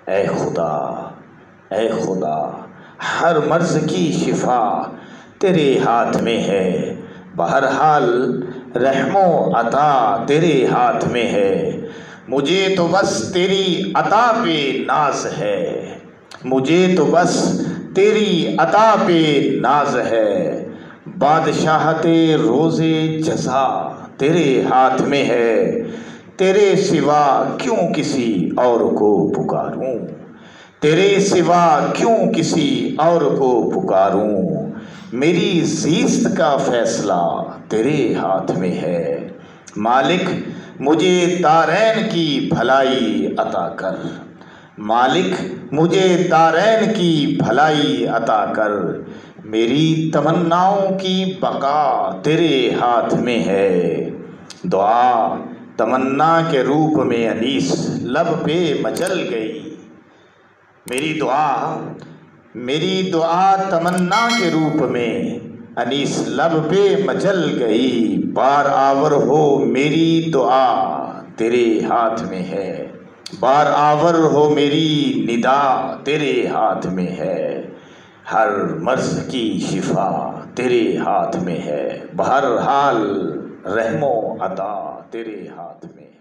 اے خدا، اے خدا، ہر مرض کی شفا تیرے ہاتھ میں ہے، بہرحال رحم و عطا تیرے ہاتھ میں ہے۔ مجھے تو بس تیری عطا پہ ناز ہے، مجھے تو بس تیری عطا پہ ناز ہے۔ بادشاہت روز جزا تیرے ہاتھ میں ہے، تیرے سوا کیوں کسی اور کو پکاروں، تیرے سوا کیوں کسی اور کو پکاروں۔ میری زیست کا فیصلہ تیرے ہاتھ میں ہے، مالک مجھے دارین کی بھلائی عطا کر، مالک مجھے دارین کی بھلائی عطا کر۔ میری تمناؤں کی بقا تیرے ہاتھ میں ہے، دعا تمنا کے روپ میں انیس لب پہ مچل گئی۔ میری دعا تمنا کے روپ میں انیس لب پہ مچل گئی۔ بار آور ہو میری دعا تیرے ہاتھ میں ہے، بار آور ہو میری ندا تیرے ہاتھ میں ہے۔ ہر مرض کی شفا تیرے ہاتھ میں ہے، بہرحال رحم و عطا تیرے ہاتھ میں ہے۔